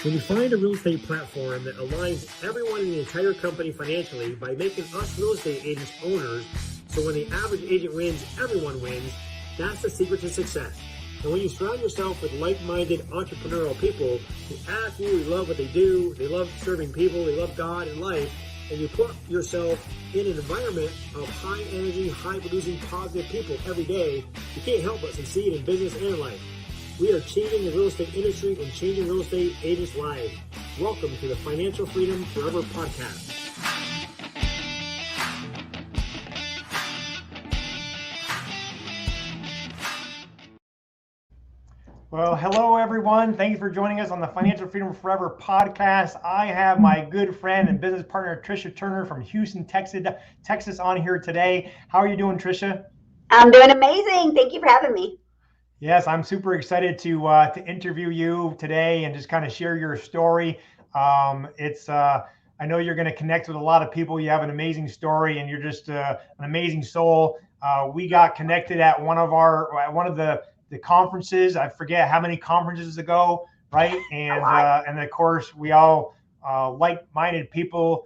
When you find a real estate platform that aligns everyone in the entire company financially by making us real estate agents owners, so when the average agent wins, everyone wins, that's the secret to success. And when you surround yourself with like-minded entrepreneurial people who absolutely love what they do, they love serving people, they love God and life, and you put yourself in an environment of high energy, high producing, positive people every day, you can't help but succeed in business and life. We are changing the real estate industry and changing real estate agents' lives. Welcome to the Financial Freedom Forever Podcast. Well, hello, everyone. Thank you for joining us on the Financial Freedom Forever podcast. I have my good friend and business partner, Tricia Turner from Houston, Texas on here today. How are you doing, Tricia? I'm doing amazing. Thank you for having me. Yes, I'm super excited to interview you today and just kind of share your story. I know you're going to connect with a lot of people. You have an amazing story, and you're just an amazing soul. We got connected at one of the conferences. I forget how many conferences ago, right? And of course, we all like-minded people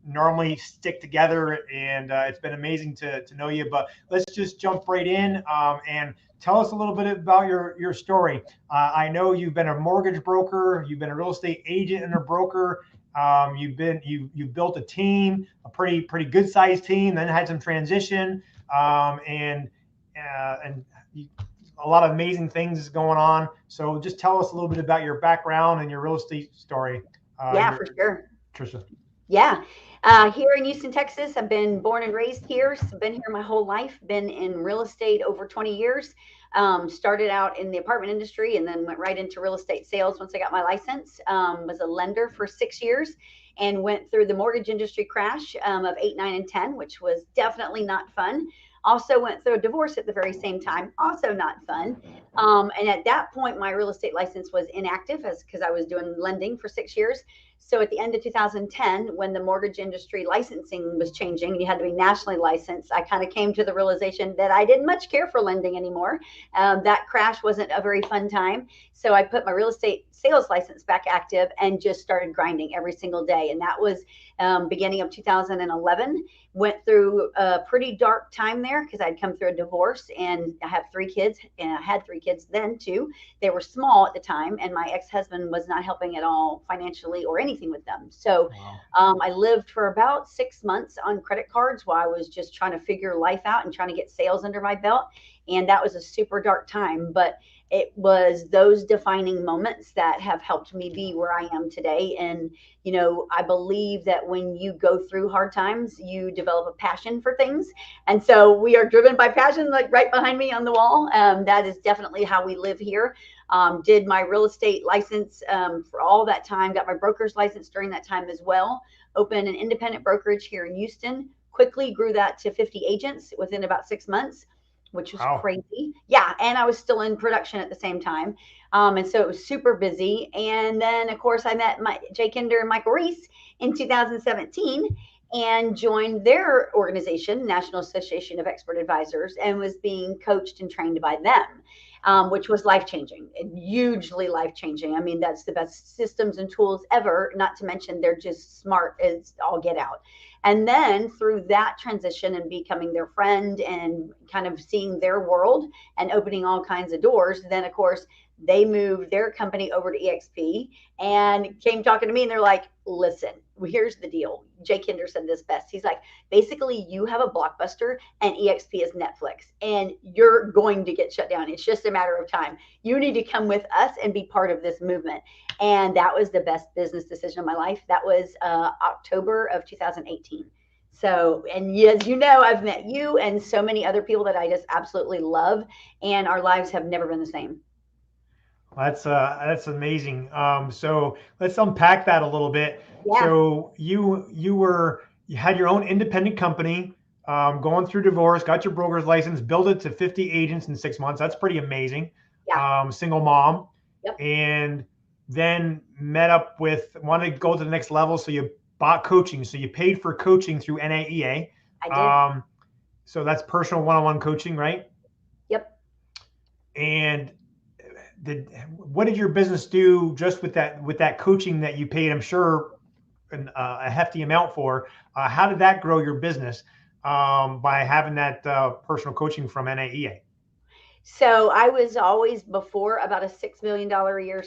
normally stick together, and it's been amazing to know you. But let's just jump right in and tell us a little bit about your story. I know you've been a mortgage broker, you've been a real estate agent and a broker. You built a team, a pretty good sized team, then had some transition, and a lot of amazing things going on. So just tell us a little bit about your background and your real estate story. For sure. Tricia. Yeah. Here in Houston, Texas, I've been born and raised here. So been here my whole life, been in real estate over 20 years. Started out in the apartment industry and then went right into real estate sales once I got my license. Was a lender for 6 years and went through the mortgage industry crash of 8, 9, and 10, which was definitely not fun. Also went through a divorce at the very same time, also not fun. And at that point, my real estate license was inactive because I was doing lending for 6 years. So at the end of 2010, when the mortgage industry licensing was changing, and you had to be nationally licensed, I kind of came to the realization that I didn't much care for lending anymore. That crash wasn't a very fun time. So I put my real estate sales license back active and just started grinding every single day. And that was beginning of 2011. Went through a pretty dark time there because I'd come through a divorce, and I have 3 kids, and I had 3 kids then too. They were small at the time, and my ex-husband was not helping at all financially or anything with them. So I lived for about 6 months on credit cards while I was just trying to figure life out and trying to get sales under my belt. And that was a super dark time, but it was those defining moments that have helped me be where I am today. And, you know, I believe that when you go through hard times, you develop a passion for things. And so we are driven by passion, like right behind me on the wall. That is definitely how we live here. Did my real estate license for all that time, got my broker's license during that time as well. Opened an independent brokerage here in Houston, quickly grew that to 50 agents within about 6 months, which was crazy. Yeah. And I was still in production at the same time. And so it was super busy. And then, of course, I met Jay Kinder and Michael Reese in 2017 and joined their organization, National Association of Expert Advisors, and was being coached and trained by them, which was life-changing, hugely life-changing. I mean, that's the best systems and tools ever, not to mention they're just smart as all get out. And then through that transition and becoming their friend and kind of seeing their world and opening all kinds of doors, then of course they moved their company over to EXP and came talking to me, and they're like, listen, here's the deal. Jay Kinder said this best. He's like, basically you have a Blockbuster and EXP is Netflix, and you're going to get shut down. It's just a matter of time. You need to come with us and be part of this movement. And that was the best business decision of my life. That was October of 2018. So, and as you know, I've met you and so many other people that I just absolutely love, and our lives have never been the same. That's amazing. So let's unpack that a little bit. Yeah. So you had your own independent company, going through divorce, got your broker's license, built it to 50 agents in 6 months. That's pretty amazing. Yeah. Single mom. Yep. And then wanted to go to the next level. So you bought coaching. So you paid for coaching through NAEA. I did. So that's personal one-on-one coaching, right? Yep. And what did your business do just with that coaching that you paid? I'm sure a hefty amount for. How did that grow your business by having that personal coaching from NAEA? So I was always before about a $6 million a year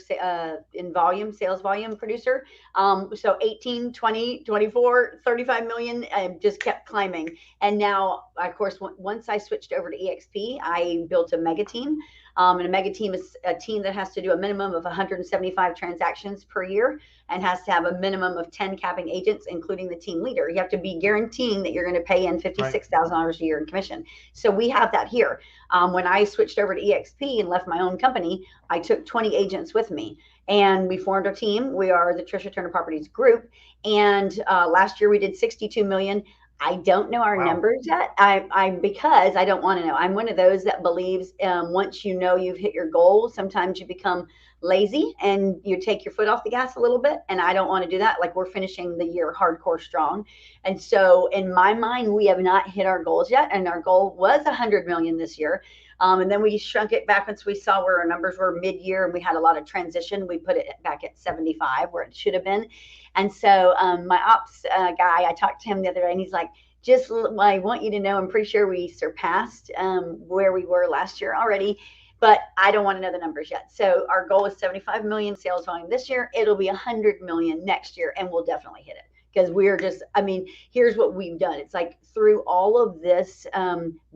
in volume, sales volume producer. So 18, 20, 24, 35 million, just kept climbing. And now, of course, once I switched over to EXP, I built a mega team. And a mega team is a team that has to do a minimum of 175 transactions per year and has to have a minimum of 10 capping agents, including the team leader. You have to be guaranteeing that you're going to pay in $56,000 a year in commission. So we have that here. When I switched over to EXP and left my own company, I took 20 agents with me and we formed our team. We are the Tricia Turner Properties Group. And last year we did 62 million. I don't know our numbers yet. Because I don't want to know. I'm one of those that believes once you know you've hit your goal, sometimes you become lazy and you take your foot off the gas a little bit. And I don't want to do that. Like, we're finishing the year hardcore strong. And so in my mind, we have not hit our goals yet. And our goal was 100 million this year. And then we shrunk it back once we saw where our numbers were mid-year and we had a lot of transition. We put it back at 75 where it should have been. And so my ops guy, I talked to him the other day and he's like, I want you to know, I'm pretty sure we surpassed where we were last year already, but I don't want to know the numbers yet. So our goal is 75 million sales volume this year. It'll be 100 million next year and we'll definitely hit it. Because we're just, here's what we've done. It's like through all of this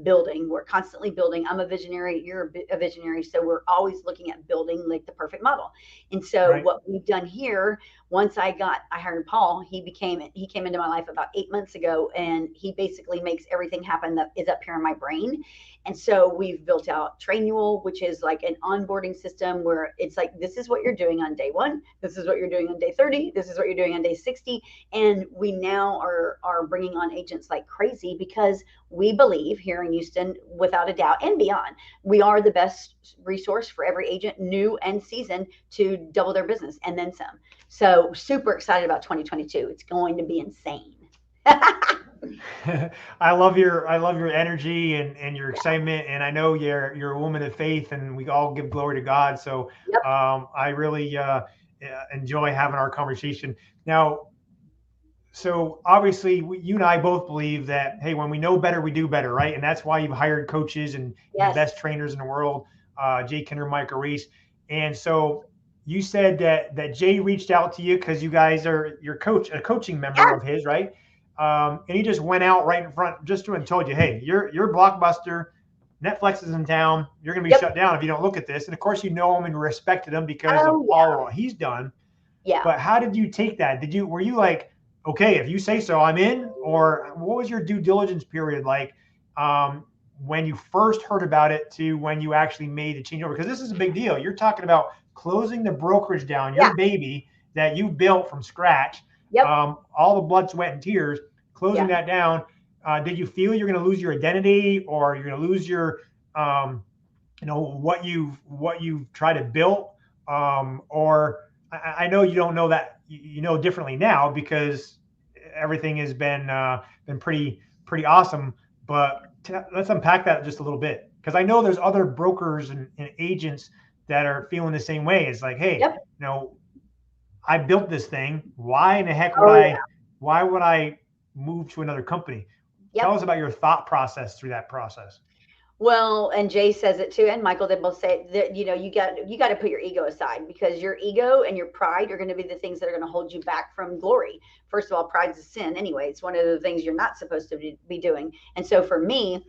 building, we're constantly building. I'm a visionary, you're a visionary. So we're always looking at building like the perfect model. And so what we've done here, once I hired Paul, he came into my life about 8 months ago, and he basically makes everything happen that is up here in my brain. And so we've built out Trainual, which is like an onboarding system where it's like, this is what you're doing on day 1. This is what you're doing on day 30. This is what you're doing on day 60. And we now are bringing on agents like crazy because we believe here in Houston, without a doubt and beyond, we are the best resource for every agent, new and seasoned, to double their business and then some. So super excited about 2022. It's going to be insane. I love your energy and your excitement, and I know you're a woman of faith, and we all give glory to God. So I really enjoy having our conversation now. So obviously, you and I both believe that, hey, when we know better, we do better, right? And that's why you've hired coaches and the best trainers in the world, Jay Kinder, Mike Reese. And so you said that Jay reached out to you because you guys are a coaching member of his, right? And he just went out right in front and told you, hey, you're Blockbuster. Netflix is in town. You're going to be shut down if you don't look at this. And of course, you know him and respected him because of all of what he's done. Yeah. But how did you take that? Were you like, okay, if you say so, I'm in? Or what was your due diligence period like when you first heard about it to when you actually made the changeover? Because this is a big deal. You're talking about closing the brokerage down, your baby that you built from scratch. All the blood, sweat, and tears, closing that down. Did you feel you're going to lose your identity, or you're going to lose your, what you've tried to build? Or I know you don't know that, you know differently now because everything has been pretty awesome. But let's unpack that just a little bit, because I know there's other brokers and agents that are feeling the same way. It's like, hey, I built this thing. Why in the heck why would I move to another company? Tell us about your thought process through that process. Well, and Jay says it too, and Michael, they both say that, you got to put your ego aside, because your ego and your pride are going to be the things that are going to hold you back from glory. First of all, pride's a sin anyway. It's one of the things you're not supposed to be doing. And so for me,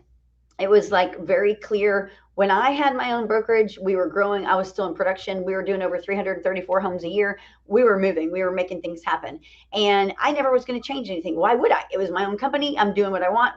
it was like very clear. When I had my own brokerage, we were growing. I was still in production. We were doing over 334 homes a year. We were moving. We were making things happen. And I never was going to change anything. Why would I? It was my own company. I'm doing what I want.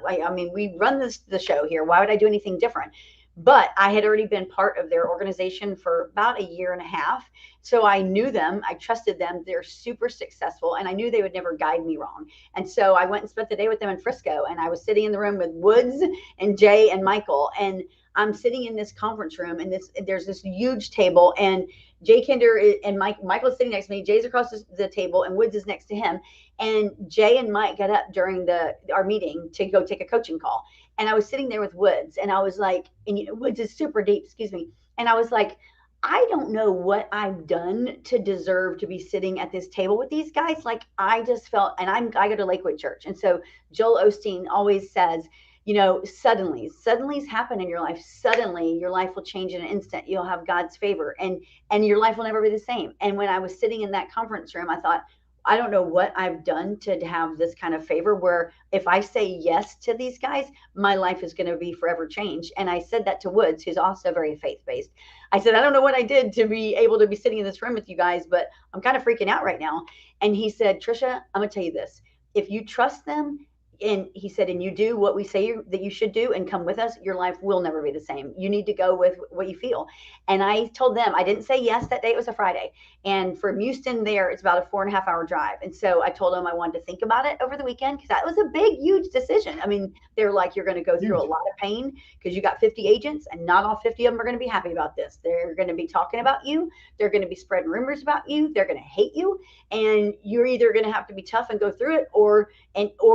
We run the show here. Why would I do anything different? But I had already been part of their organization for about a year and a half. So I knew them. I trusted them. They're super successful. And I knew they would never guide me wrong. And so I went and spent the day with them in Frisco. And I was sitting in the room with Woods and Jay and Michael. And I'm sitting in this conference room, and there's this huge table, and Jay Kinder and Michael's sitting next to me. Jay's across the table, and Woods is next to him. And Jay and Mike got up during our meeting to go take a coaching call. And I was sitting there with Woods, and I was like, and Woods is super deep, excuse me. And I was like, I don't know what I've done to deserve to be sitting at this table with these guys. Like I just felt, and I go to Lakewood Church. And so Joel Osteen always says, suddenlies happen in your life. Suddenly your life will change in an instant. You'll have God's favor and your life will never be the same. And when I was sitting in that conference room, I thought, I don't know what I've done to have this kind of favor where if I say yes to these guys, my life is going to be forever changed. And I said that to Woods, who's also very faith-based. I said, I don't know what I did to be able to be sitting in this room with you guys, but I'm kind of freaking out right now. And he said, Tricia, I'm going to tell you this. If you trust them, and he said, and you do what we say that you should do and come with us, your life will never be the same. You need to go with what you feel. And I told them, I didn't say yes that day. It was a Friday. And from Houston there, it's about a 4.5 hour drive. And so I told them I wanted to think about it over the weekend because that was a big, huge decision. I mean, they're like, you're going to go through a lot of pain because you got 50 agents and not all 50 of them are going to be happy about this. They're going to be talking about you. They're going to be spreading rumors about you. They're going to hate you. And you're either going to have to be tough and go through it or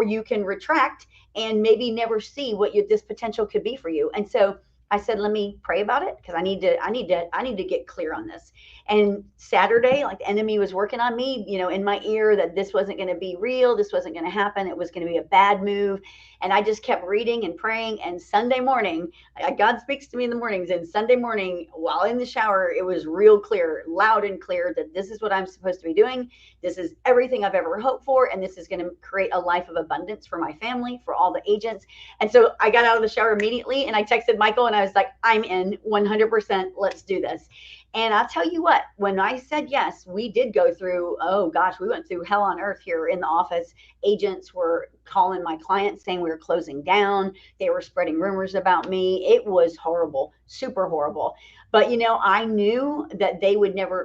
you can retract and maybe never see what this potential could be for you. And so I said, let me pray about it because I need to get clear on this. And Saturday, like the enemy was working on me, in my ear that this wasn't going to be real. This wasn't going to happen. It was going to be a bad move. And I just kept reading and praying. And Sunday morning, God speaks to me in the mornings. And Sunday morning, while in the shower, it was real clear, loud and clear that this is what I'm supposed to be doing. This is everything I've ever hoped for. And this is going to create a life of abundance for my family, for all the agents. And so I got out of the shower immediately and I texted Michael and I was like, I'm in 100%. Let's do this. And I'll tell you what, when I said yes, we did go through, we went through hell on earth here in the office. Agents were calling my clients saying we were closing down. They were spreading rumors about me. It was horrible, super horrible. But, I knew that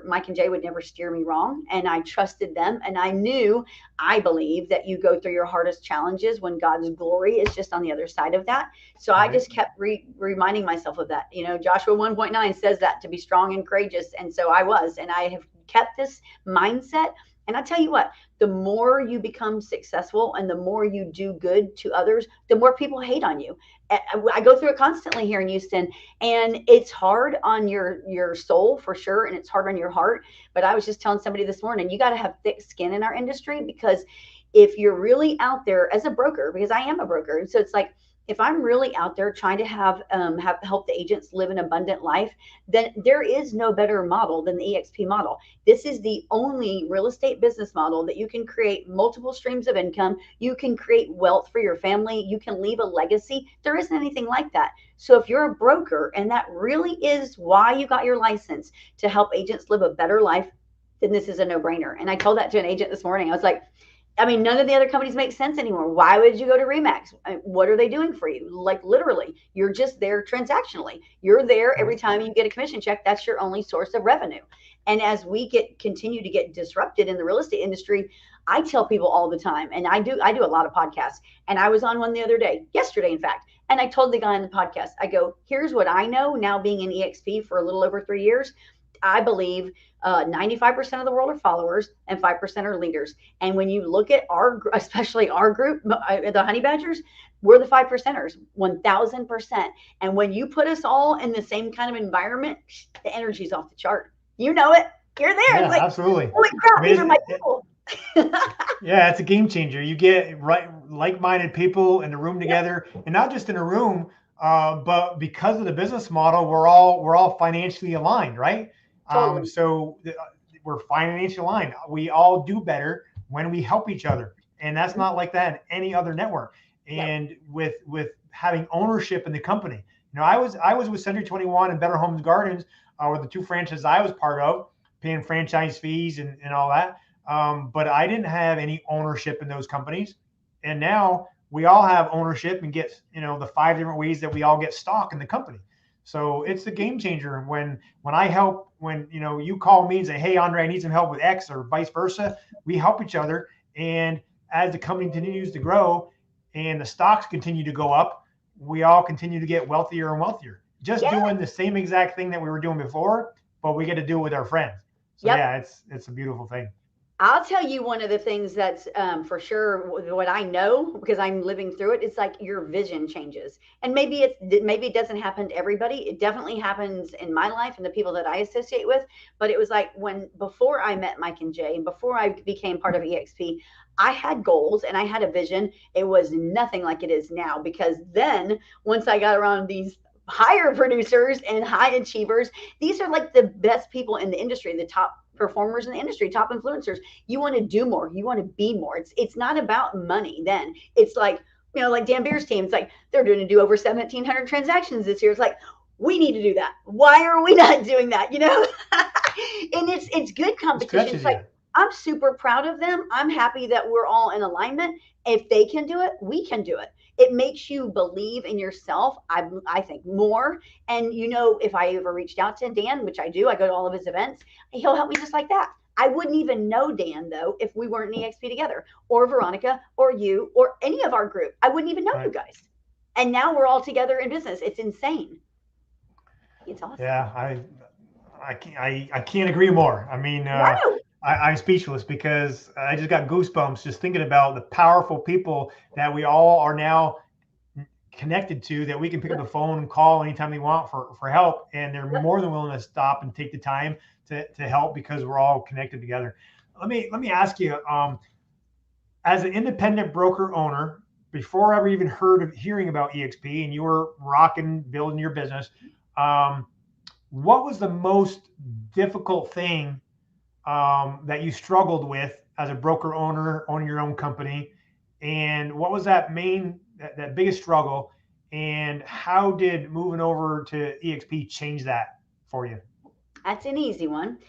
Mike and Jay would never steer me wrong. And I trusted them. And I believe that you go through your hardest challenges when God's glory is just on the other side of that. So I just kept reminding myself of that. Joshua 1.9 says that to be strong and courageous. And so I was, and I have kept this mindset. And I tell you what, the more you become successful and the more you do good to others, the more people hate on you. I go through it constantly here in Houston, and it's hard on your soul for sure. And it's hard on your heart. But I was just telling somebody this morning, you got to have thick skin in our industry, because if you're really out there as a broker, because I am a broker. And so it's like, if I'm really out there trying to have help the agents live an abundant life, then there is no better model than the EXP model. This is the only real estate business model that you can create multiple streams of income. You can create wealth for your family. You can leave a legacy. There isn't anything like that. So if you're a broker and that really is why you got your license, to help agents live a better life, then this is a no-brainer. And I told that to an agent this morning. I was like, none of the other companies make sense anymore. Why would you go to Remax? What are they doing for you? Like literally, you're just there transactionally. You're there every time you get a commission check. That's your only source of revenue. And as we continue to get disrupted in the real estate industry, I tell people all the time, and I do a lot of podcasts. And I was on one the other day, yesterday, in fact. And I told the guy on the podcast, I go, here's what I know now being in EXP for a little over 3 years. I believe 95% of the world are followers and 5% are leaders. And when you look at especially our group, the Honey Badgers, we're the 5%ers, 1000%. And when you put us all in the same kind of environment, the energy's off the chart. You know it. You're there. Yeah, absolutely. Holy crap, these are my people. Yeah, it's a game changer. You get like-minded people in the room together, and not just in a room, but because of the business model, we're all financially aligned, right? Totally. So we're financially aligned. We all do better when we help each other, and that's not like that in any other network. And with having ownership in the company, I was with Century 21 and Better Homes Gardens, were the two franchises I was part of, paying franchise fees and all that. But I didn't have any ownership in those companies, and now we all have ownership and get the 5 different ways that we all get stock in the company. So it's a game changer when I help, when you call me and say, hey, Andre, I need some help with X, or vice versa. We help each other. And as the company continues to grow and the stocks continue to go up, we all continue to get wealthier and wealthier. Just doing the same exact thing that we were doing before, but we get to do it with our friends. So yeah, it's a beautiful thing. I'll tell you one of the things that's for sure what I know because I'm living through it. It's like your vision changes, and maybe it doesn't happen to everybody. It definitely happens in my life and the people that I associate with. But it was like before I met Mike and Jay, and before I became part of EXP, I had goals and I had a vision. It was nothing like it is now because then once I got around these higher producers and high achievers, these are like the best people in the industry, the top performers in the industry, top influencers. You want to do more, you want to be more. It's not about money then. It's like, like Dan Beer's team, it's like they're going to do over 1,700 transactions this year. It's like, we need to do that. Why are we not doing that? And it's good competition. It's like, I'm super proud of them. I'm happy that we're all in alignment. If they can do it, we can do it. It makes you believe in yourself, I think, more. And, if I ever reached out to Dan, which I do, I go to all of his events, he'll help me just like that. I wouldn't even know Dan, though, if we weren't in EXP together, or Veronica, or you, or any of our group. I wouldn't even know you guys. And now we're all together in business. It's insane. It's awesome. Yeah, I can't agree more. I mean, I'm speechless because I just got goosebumps just thinking about the powerful people that we all are now connected to, that we can pick up the phone and call anytime they want for help. And they're more than willing to stop and take the time to help because we're all connected together. Let me ask you, as an independent broker owner, before I ever even hearing about EXP and you were building your business, what was the most difficult thing that you struggled with as a broker owner, owning your own company? And what was that biggest struggle? And how did moving over to EXP change that for you? That's an easy one.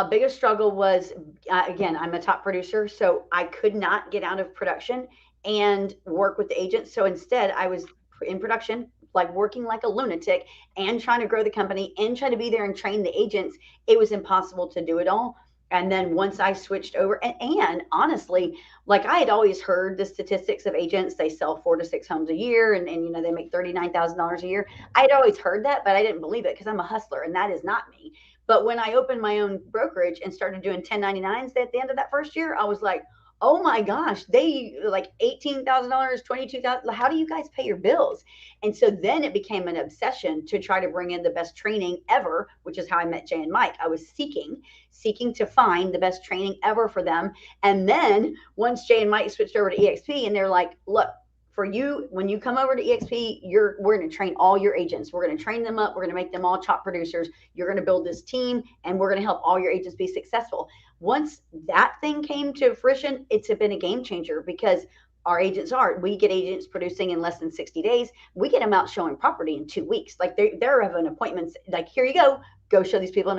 Biggest struggle was, again, I'm a top producer, so I could not get out of production and work with the agents. So instead, I was in production, like working like a lunatic and trying to grow the company and trying to be there and train the agents. It was impossible to do it all. And then once I switched over, and honestly, like I had always heard the statistics of agents, they sell 4 to 6 homes a year and they make $39,000 a year. I had always heard that, but I didn't believe it because I'm a hustler and that is not me. But when I opened my own brokerage and started doing 1099s at the end of that first year, I was like, oh my gosh, they like $18,000, $22,000. How do you guys pay your bills? And so then it became an obsession to try to bring in the best training ever, which is how I met Jay and Mike. I was seeking to find the best training ever for them. And then once Jay and Mike switched over to EXP, and they're like, look, for you, when you come over to EXP, we're going to train all your agents. We're going to train them up. We're going to make them all top producers. You're going to build this team, and we're going to help all your agents be successful. Once that thing came to fruition, it's been a game changer because our agents we get agents producing in less than 60 days. We get them out showing property in 2 weeks. Like they're having appointments. Like, here you go show these people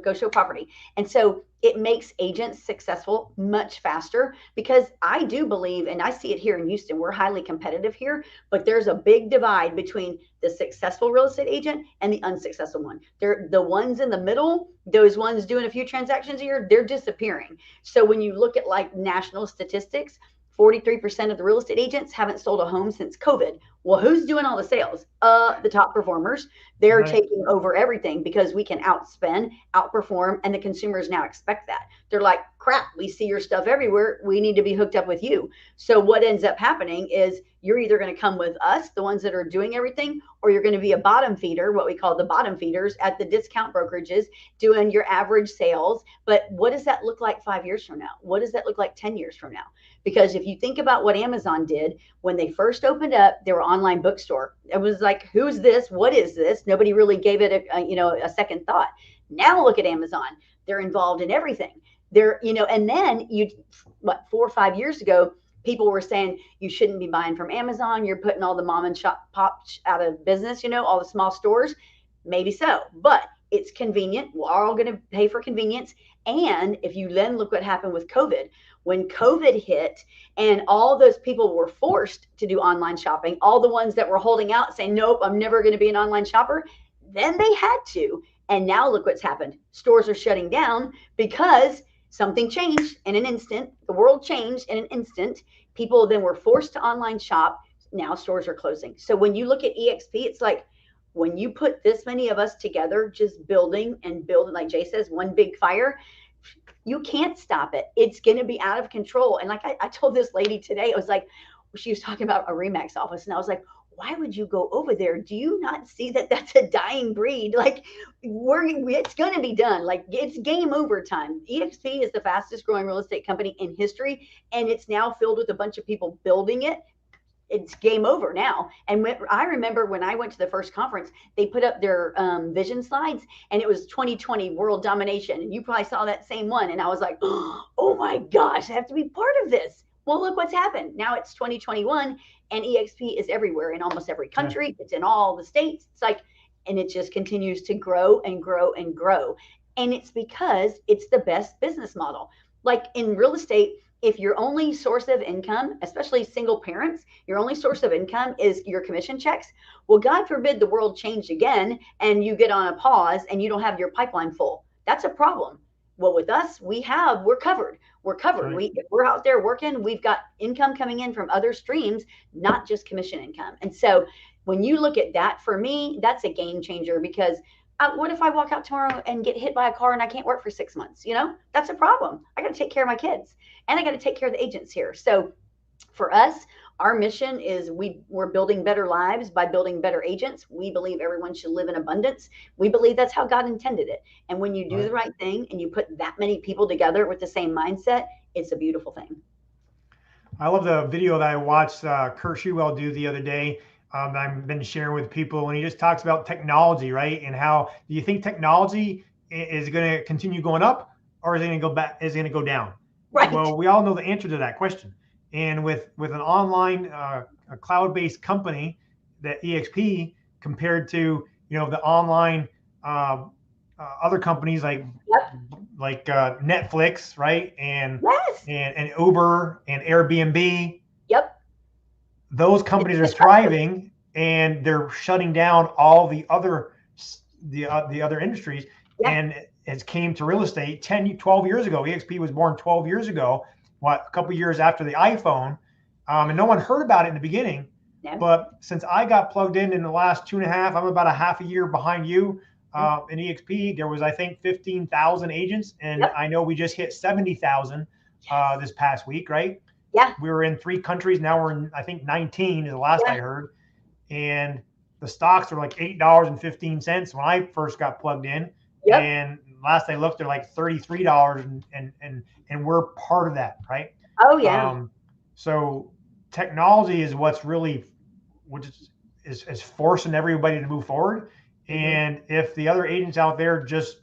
go show property. And so it makes agents successful much faster because I do believe, and I see it here in Houston, we're highly competitive here, but there's a big divide between the successful real estate agent and the unsuccessful one. They're the ones in the middle, those ones doing a few transactions a year, they're disappearing. So when you look at like national statistics, 43% of the real estate agents haven't sold a home since COVID. Well, who's doing all the sales? The top performers. They're taking over everything because we can outspend, outperform, and the consumers now expect that. They're like, crap, we see your stuff everywhere. We need to be hooked up with you. So what ends up happening is you're either going to come with us, the ones that are doing everything, or you're going to be a bottom feeder, what we call the bottom feeders at the discount brokerages, doing your average sales. But what does that look like 5 years from now? What does that look like 10 years from now? Because if you think about what Amazon did when they first opened up, they were online bookstore. It was like, who's this? What is this? Nobody really gave it a second thought. Now look at Amazon. They're involved in everything. They're, and then 4 or 5 years ago, people were saying you shouldn't be buying from Amazon. You're putting all the mom and pop out of business, all the small stores. Maybe so, but it's convenient. We're all going to pay for convenience. And if you then look what happened with COVID, when COVID hit and all those people were forced to do online shopping, all the ones that were holding out saying, nope, I'm never going to be an online shopper, then they had to. And now look what's happened. Stores are shutting down because something changed in an instant. The world changed in an instant. People then were forced to online shop. Now stores are closing. So when you look at EXP, it's like when you put this many of us together, just building, like Jay says, one big fire, you can't stop it. It's going to be out of control. And like I told this lady today, I was like, she was talking about a Remax office, and I was like, why would you go over there? Do you not see that that's a dying breed? Like it's going to be done. Like it's game over time. EXP is the fastest growing real estate company in history, and it's now filled with a bunch of people building it. It's game over now. And I remember when I went to the first conference, they put up their vision slides, and it was 2020 world domination. And you probably saw that same one. And I was like, oh my gosh, I have to be part of this. Well, look what's happened. Now it's 2021, and EXP is everywhere in almost every country. Yeah. It's in all the states. It's like, and it just continues to grow and grow and grow. And it's because it's the best business model. Like in real estate, if your only source of income, especially single parents, your only source of income is your commission checks. Well, God forbid the world changed again and you get on a pause and you don't have your pipeline full. That's a problem. Well, with us, we're covered. We're covered. Right. If we're out there working, we've got income coming in from other streams, not just commission income. And so when you look at that, for me, that's a game changer, because what if I walk out tomorrow and get hit by a car and I can't work for 6 months? That's a problem. I got to take care of my kids, and I got to take care of the agents here. So for us, our mission is we're building better lives by building better agents. We believe everyone should live in abundance. We believe that's how God intended it. And when you do the right thing and you put that many people together with the same mindset, it's a beautiful thing. I love the video that I watched Kurt Shewell do the other day. I've been sharing with people, and he just talks about technology, right? And how do you think technology is going to continue going up, or is it going to go back? Is it going to go down? Right. Well, we all know the answer to that question. And with an online, a cloud-based company, that EXP, compared to the online other companies like Netflix, right? And and Uber and Airbnb. Yep. Those companies are thriving, and they're shutting down all the other industries. Yep. And it came to real estate 12 years ago. EXP was born 12 years ago, a couple of years after the iPhone. And no one heard about it in the beginning. Yeah. But since I got plugged in the last 2.5, I'm about a half a year behind you. In EXP, there was, I think, 15,000 agents. And yep. I know we just hit 70,000 this past week, right? Yeah. We were in 3 countries. Now we're in, I think, 19 is the last I heard. And the stocks are like $8.15 when I first got plugged in. Yep. And last I looked, they're like $33, and we're part of that, right? Oh yeah. So technology is what's really, which is forcing everybody to move forward. And if the other agents out there just,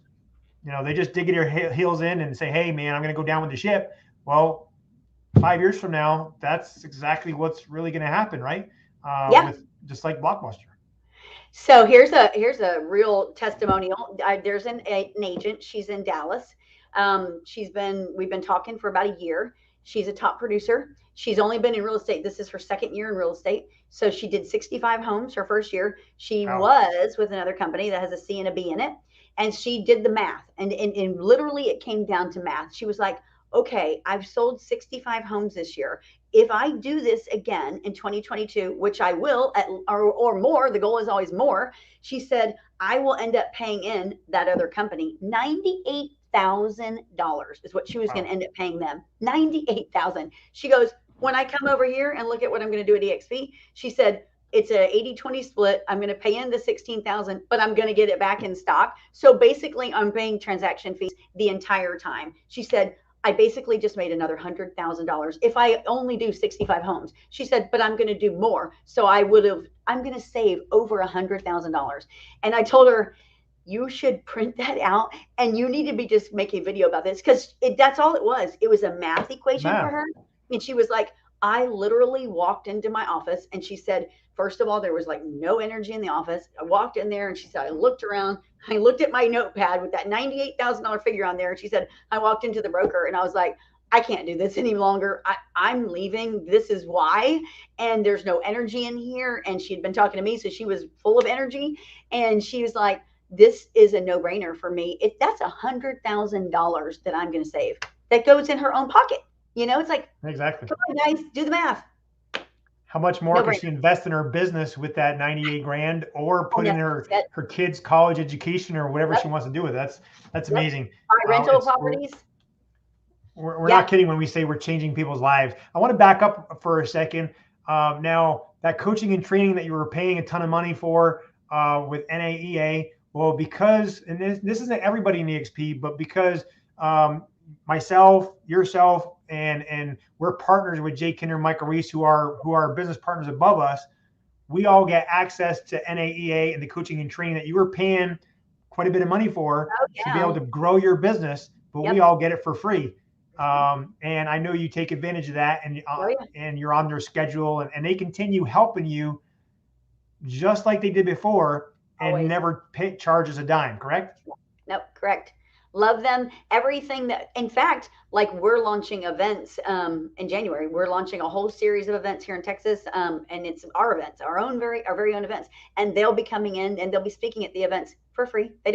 they just dig their heels in and say, hey man, I'm going to go down with the ship. Well, 5 years from now, that's exactly what's really going to happen, right? With just like Blockbuster. So here's a real testimonial. There's an agent. She's in Dallas. We've been talking for about a year. She's a top producer. She's only been in real estate. This is her second year in real estate. So she did 65 homes her first year. She was with another company that has a C and a B in it. And she did the math. And literally it came down to math. She was like, okay, I've sold 65 homes this year. If I do this again in 2022, which I will, or more, the goal is always more. She said, I will end up paying in that other company $98,000 is what she was going to end up paying them. $98,000. She goes, when I come over here and look at what I'm going to do at EXP, she said, it's a 80-20 split. I'm going to pay in the $16,000, but I'm going to get it back in stock. So basically I'm paying transaction fees the entire time. She said, I basically just made another $100,000 if I only do 65 homes. She said, but I'm going to do more. So I'm going to save over $100,000. And I told her, you should print that out, and you need to be just making a video about this, because that's all it was. It was a math equation for her. And she was like, I literally walked into my office, and she said, first of all, there was like no energy in the office. I walked in there, and she said, I looked around, I looked at my notepad with that $98,000 figure on there. And she said, I walked into the broker and I was like, I can't do this any longer. I'm leaving. This is why. And there's no energy in here. And she'd been talking to me, so she was full of energy. And she was like, this is a no-brainer for me. That's $100,000 that I'm going to save. That goes in her own pocket. It's like, exactly. Come on, guys, do the math. How much more can she invest in her business with that 98 grand, or put in her kids' college education or whatever she wants to do with it? That's amazing. Buy rental properties. We're not kidding when we say we're changing people's lives. I want to back up for a second. Now, that coaching and training that you were paying a ton of money for with NAEA, well, because, and this isn't everybody in EXP, but because myself, yourself, and we're partners with Jay Kinder and Michael Reese, who are business partners above us, we all get access to NAEA and the coaching and training that you were paying quite a bit of money for to be able to grow your business, but we all get it for free. And I know you take advantage of that, and you're on their schedule, and they continue helping you just like they did before, and Always. never charges a dime, correct? Nope, correct. Love them. Everything that, in fact, like we're launching events in January. We're launching a whole series of events here in Texas, and it's our events, our very own events, and they'll be coming in and they'll be speaking at the events for free. I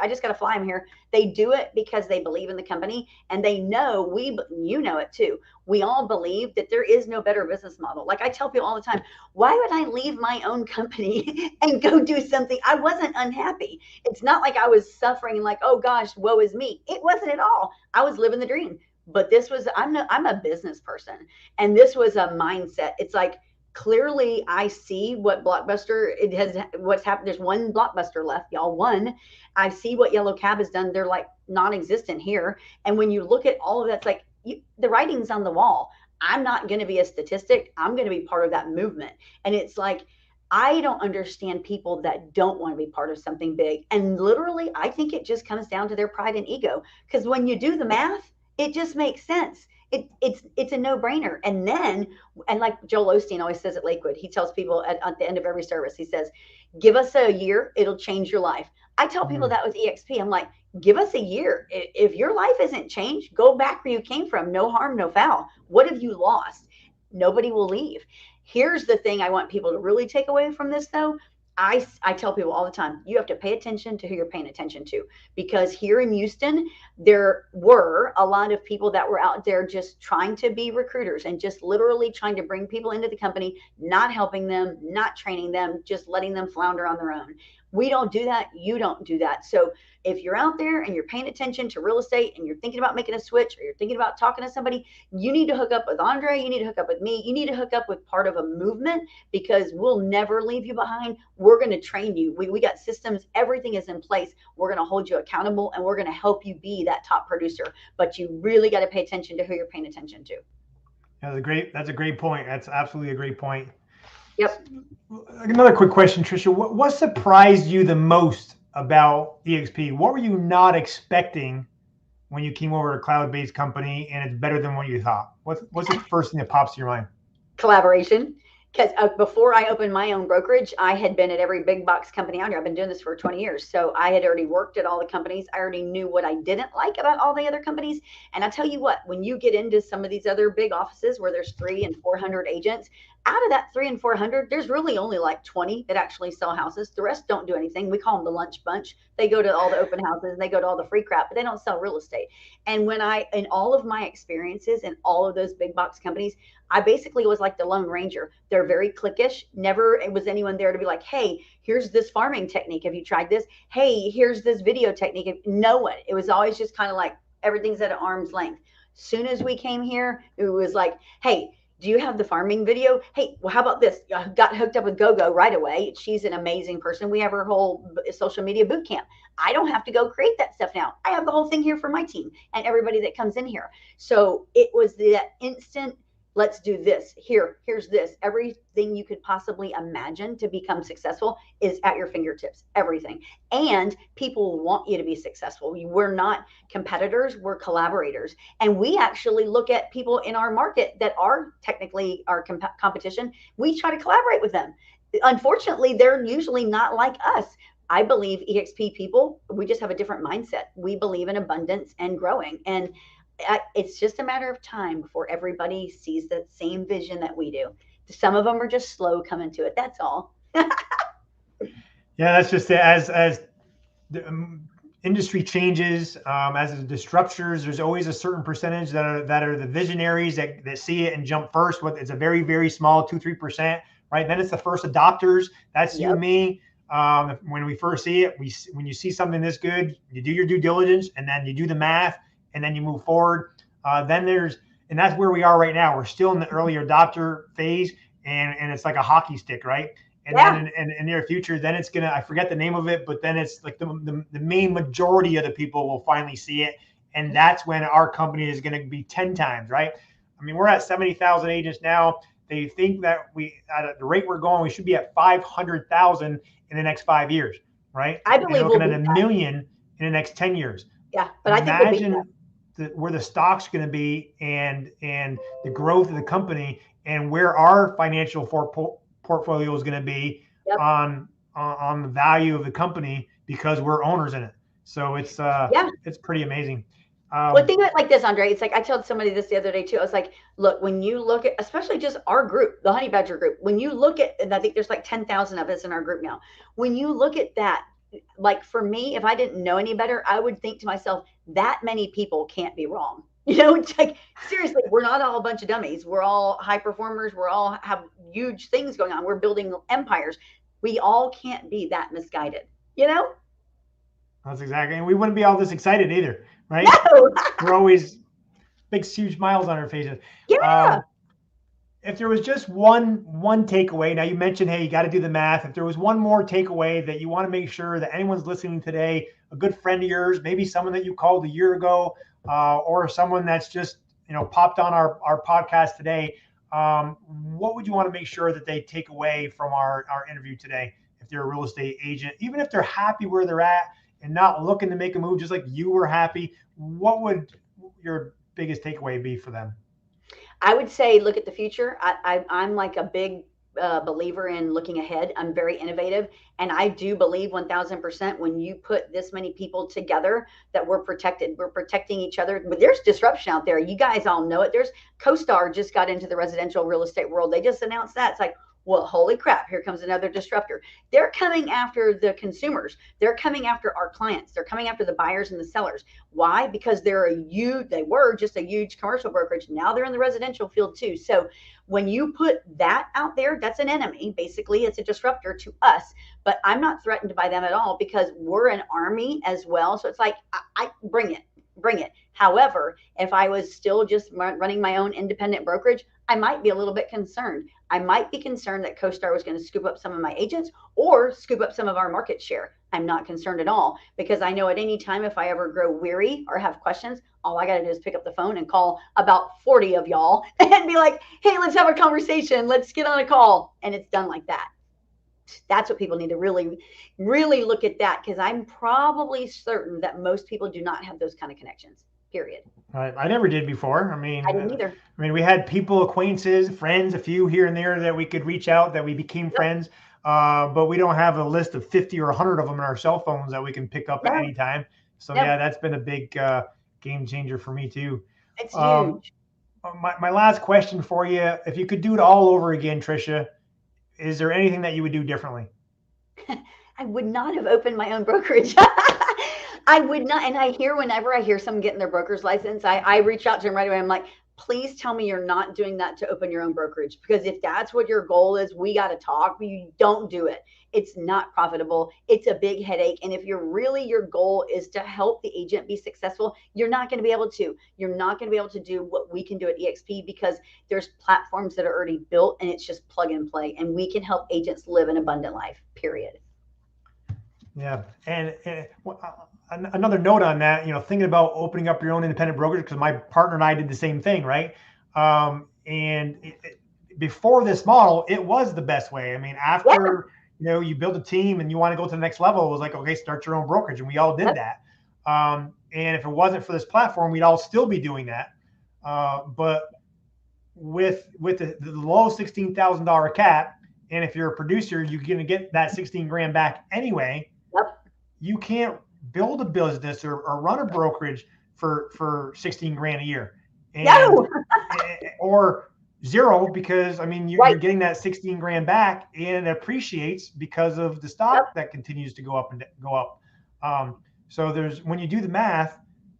just got to fly them here. They do it because they believe in the company, and they know you know it too. We all believe that there is no better business model. Like I tell people all the time, why would I leave my own company and go do something? I wasn't unhappy. It's not like I was suffering like, oh gosh, woe is me. It wasn't at all. I was living the dream. But this was, I'm a business person, and this was a mindset. It's like, clearly I see what what's happened. There's one Blockbuster left, y'all. One. I see what Yellow Cab has done. They're like non-existent here. And when you look at all of that, it's like the writing's on the wall. I'm not going to be a statistic. I'm going to be part of that movement. And it's like, I don't understand people that don't want to be part of something big. And literally, I think it just comes down to their pride and ego. Because when you do the math, it just makes sense. It's a no-brainer. And like Joel Osteen always says at Lakewood, he tells people at the end of every service, he says, give us a year, it'll change your life. I tell people that with EXP. I'm like, give us a year. If your life isn't changed, go back where you came from. No harm, no foul. What have you lost? Nobody will leave. Here's the thing I want people to really take away from this, though. I tell people all the time, you have to pay attention to who you're paying attention to, because here in Houston, there were a lot of people that were out there just trying to be recruiters and just literally trying to bring people into the company, not helping them, not training them, just letting them flounder on their own. We don't do that. You don't do that. So if you're out there and you're paying attention to real estate and you're thinking about making a switch, or you're thinking about talking to somebody, you need to hook up with Andre. You need to hook up with me. You need to hook up with part of a movement, because we'll never leave you behind. We're going to train you. We got systems. Everything is in place. We're going to hold you accountable, and we're going to help you be that top producer. But you really got to pay attention to who you're paying attention to. That's a great point. That's absolutely a great point. Yep. Another quick question, Tricia. What surprised you the most about EXP? What were you not expecting when you came over to a cloud-based company, and it's better than what you thought? What's the first thing that pops to your mind? Collaboration. Because before I opened my own brokerage, I had been at every big box company out here. I've been doing this for 20 years. So I had already worked at all the companies. I already knew what I didn't like about all the other companies. And I tell you what, when you get into some of these other big offices where there's 300 and 400 agents, out of that 300 and 400, there's really only like 20 that actually sell houses. The rest don't do anything. We call them the lunch bunch. They go to all the open houses and they go to all the free crap, but they don't sell real estate. And in all of my experiences in all of those big box companies, I basically was like the Lone Ranger. They're very cliquish. Never was anyone there to be like, hey, here's this farming technique. Have you tried this? Hey, here's this video technique. No one. It was always just kind of like everything's at an arm's length. Soon as we came here, it was like, hey, do you have the farming video? Hey, well, how about this? I got hooked up with GoGo right away. She's an amazing person. We have her whole social media boot camp. I don't have to go create that stuff now. I have the whole thing here for my team and everybody that comes in here. So it was that instant, let's do this. Here's this. Everything you could possibly imagine to become successful is at your fingertips, everything. And people want you to be successful. We're not competitors, we're collaborators. And we actually look at people in our market that are technically our competition. We try to collaborate with them. Unfortunately, they're usually not like us. I believe EXP people, we just have a different mindset. We believe in abundance and growing. And it's just a matter of time before everybody sees the same vision that we do. Some of them are just slow coming to it. That's all. Yeah, that's just it. As the industry changes, as the disruptors, there's always a certain percentage that are the visionaries that see it and jump first. It's a very, very small 2-3%, right? Then it's the first adopters. That's you and me. When we first see it, when you see something this good, you do your due diligence, and then you do the math, and then you move forward. And that's where we are right now. We're still in the early adopter phase, and it's like a hockey stick, right? And then in near future, then it's gonna, I forget the name of it, but then it's like the main majority of the people will finally see it, and that's when our company is gonna be 10 times, right? I mean, we're at 70,000 agents now. They think that at the rate we're going, we should be at 500,000 in the next 5 years, right? I believe we're looking at 1 million in the next 10 years. Yeah, but imagine where the stock's going to be and the growth of the company and where our financial portfolio is going to be on the value of the company because we're owners in it. So it's pretty amazing. Well, think of it like this, Andre. It's like I told somebody this the other day too. I was like, look, when you look at, especially just our group, the Honey Badger group, when you look at, and I think there's like 10,000 of us in our group now. When you look at that, like for me, if I didn't know any better, I would think to myself, that many people can't be wrong. You know, it's like, seriously, we're not all a bunch of dummies. We're all high performers. We're all have huge things going on. We're building empires. We all can't be that misguided, you know? That's exactly. And we wouldn't be all this excited either, right? No. We're always big, huge smiles on our faces. Yeah. If there was just one takeaway, now you mentioned, hey, you got to do the math. If there was one more takeaway that you want to make sure that anyone's listening today, a good friend of yours, maybe someone that you called a year ago, or someone that's just, popped on our podcast today, what would you want to make sure that they take away from our interview today? If they're a real estate agent, even if they're happy where they're at and not looking to make a move, just like you were happy, what would your biggest takeaway be for them? I would say look at the future. I'm like a big believer in looking ahead. I'm very innovative. And I do believe 1000% when you put this many people together that we're protected. We're protecting each other. But there's disruption out there. You guys all know it. There's CoStar just got into the residential real estate world. They just announced that. It's like, well, holy crap, here comes another disruptor. They're coming after the consumers. They're coming after our clients. They're coming after the buyers and the sellers. Why? Because they were just a huge commercial brokerage. Now they're in the residential field too. So when you put that out there, that's an enemy. Basically, it's a disruptor to us, but I'm not threatened by them at all because we're an army as well. So it's like, I bring it. However, if I was still just running my own independent brokerage, I might be a little bit concerned. I might be concerned that CoStar was going to scoop up some of my agents or scoop up some of our market share. I'm not concerned at all because I know at any time if I ever grow weary or have questions, all I got to do is pick up the phone and call about 40 of y'all and be like, hey, let's have a conversation. Let's get on a call. And it's done like that. That's what people need to really, really look at that because I'm probably certain that most people do not have those kind of connections. Period. I never did before. I didn't either. We had people, acquaintances, friends, a few here and there that we could reach out, that we became friends. But we don't have a list of 50 or 100 of them in our cell phones that we can pick up at any time. So yeah, that's been a big game changer for me too. It's huge. My last question for you, if you could do it all over again, Tricia, is there anything that you would do differently? I would not have opened my own brokerage. I would not. And whenever I hear someone getting their broker's license, I reach out to them right away. I'm like, please tell me you're not doing that to open your own brokerage. Because if that's what your goal is, we got to talk. You don't do it. It's not profitable. It's a big headache. And if your goal is to help the agent be successful, you're not going to be able to. You're not going to be able to do what we can do at EXP because there's platforms that are already built and it's just plug and play. And we can help agents live an abundant life, period. Yeah. And another note on that, thinking about opening up your own independent brokerage, because my partner and I did the same thing, right? Before this model, it was the best way. I mean, after you build a team and you want to go to the next level, it was like, okay, start your own brokerage, and we all did that. And if it wasn't for this platform, we'd all still be doing that. But with the low $16,000 cap, and if you're a producer, you're going to get that 16 grand back anyway. You can't build a business or run a brokerage for 16 grand a year. Or zero, because you're getting that 16 grand back and it appreciates because of the stock that continues to go up and go up. So when you do the math,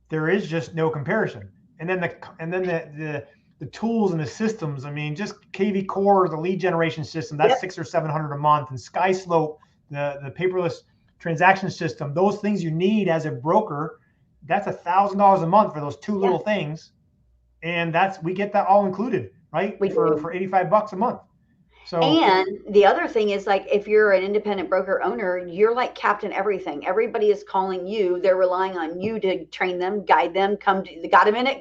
there is just no comparison. And then the tools and the systems, just KV Core, the lead generation system, that's $600 or $700 a month, and SkySlope, the paperless transaction system, those things you need as a broker, that's $1,000 a month for those two little things. and we get that all included, right? We do. For $85 a month. So, and the other thing is, like, if you're an independent broker owner, you're like Captain Everything. Everybody is calling you. They're relying on you to train them, guide them, got a minute.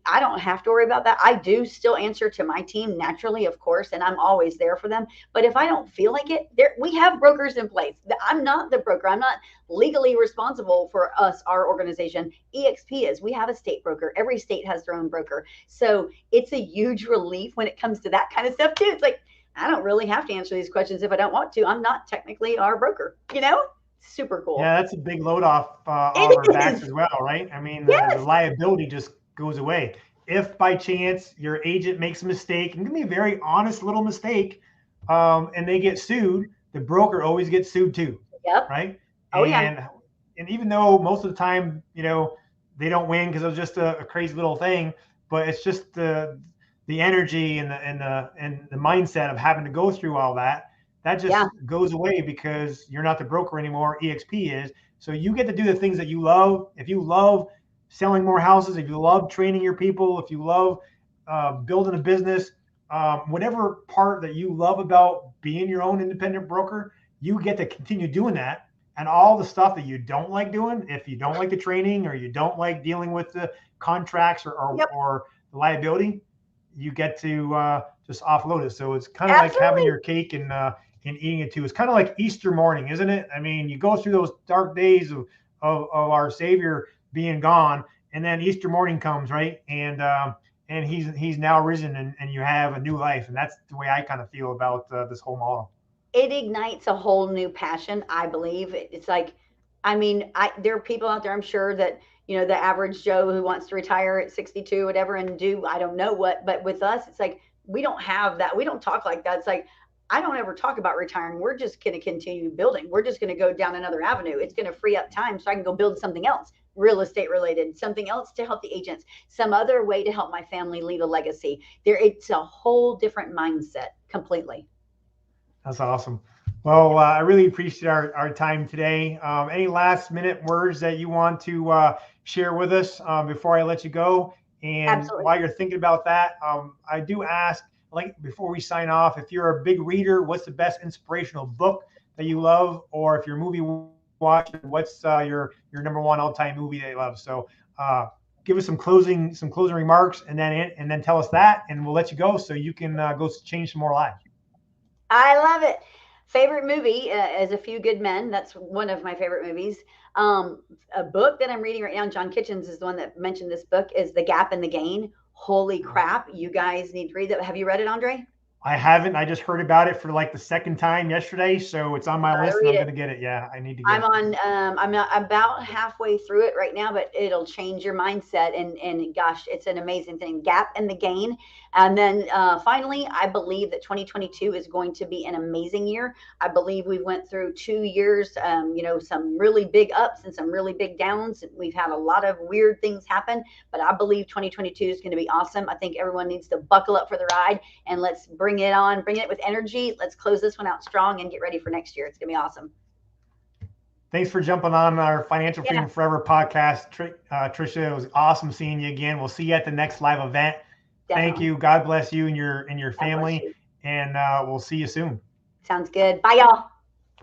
I don't have to worry about that. I do still answer to my team naturally, of course, and I'm always there for them. But if I don't feel like it, we have brokers in place. I'm not the broker. I'm not legally responsible for our organization. EXP is. We have a state broker. Every state has their own broker. So it's a huge relief when it comes to that kind of stuff too. It's like, I don't really have to answer these questions if I don't want to. I'm not technically our broker, Super cool. Yeah, that's a big load off our backs as well, right? I mean, the liability just goes away. If by chance your agent makes a mistake, and it can be a very honest little mistake, and they get sued, the broker always gets sued too. Yep. Right. Oh, and even though most of the time, they don't win because it was just a crazy little thing, but it's just the energy and the mindset of having to go through all that just goes away because you're not the broker anymore. EXP is. So you get to do the things that you love. If you love selling more houses, if you love training your people, if you love building a business, whatever part that you love about being your own independent broker, you get to continue doing that. And all the stuff that you don't like doing, if you don't like the training or you don't like dealing with the contracts or the liability, you get to just offload it. So it's kind of like having your cake and eating it too. It's kind of like Easter morning, isn't it? I mean, you go through those dark days of our Savior being gone, and then Easter morning comes, right? And he's now risen, and you have a new life. And that's the way I kind of feel about this whole model. It ignites a whole new passion, I believe. It's like, there are people out there, I'm sure, that, the average Joe who wants to retire at 62, whatever, and do, I don't know what, but with us, it's like, we don't have that. We don't talk like that. It's like, I don't ever talk about retiring. We're just going to continue building. We're just going to go down another avenue. It's going to free up time so I can go build something else, real estate related, something else to help the agents, some other way to help my family leave a legacy. It's a whole different mindset completely. That's awesome. Well, I really appreciate our time today. Any last minute words that you want to share with us before I let you go? And Absolutely. While you're thinking about that, I do ask, before we sign off, if you're a big reader, what's the best inspirational book that you love? Or if you're a movie watcher, what's your number one all-time movie that you love? So give us some closing remarks, and then tell us that, and we'll let you go so you can go change some more lives. I love it. Favorite movie is A Few Good Men. That's one of my favorite movies. A book that I'm reading right now, John Kitchens is the one that mentioned this book, is The Gap and the Gain. Holy crap. You guys need to read that. Have you read it, Andre? I haven't. I just heard about it for like the second time yesterday, so it's on my list, and I'm going to get it. Yeah, I need to get it. I'm about halfway through it right now, but it'll change your mindset, and gosh, it's an amazing thing. Gap and the Gain. And then finally, I believe that 2022 is going to be an amazing year. I believe we went through 2 years, some really big ups and some really big downs. We've had a lot of weird things happen, but I believe 2022 is going to be awesome. I think everyone needs to buckle up for the ride, and let's bring it with energy. Let's close this one out strong and get ready for next year. It's going to be awesome. Thanks for jumping on our Financial Freedom Forever podcast. Tricia, it was awesome seeing you again. We'll see you at the next live event. Definitely. Thank you. God bless you and your family. And we'll see you soon. Sounds good. Bye, y'all.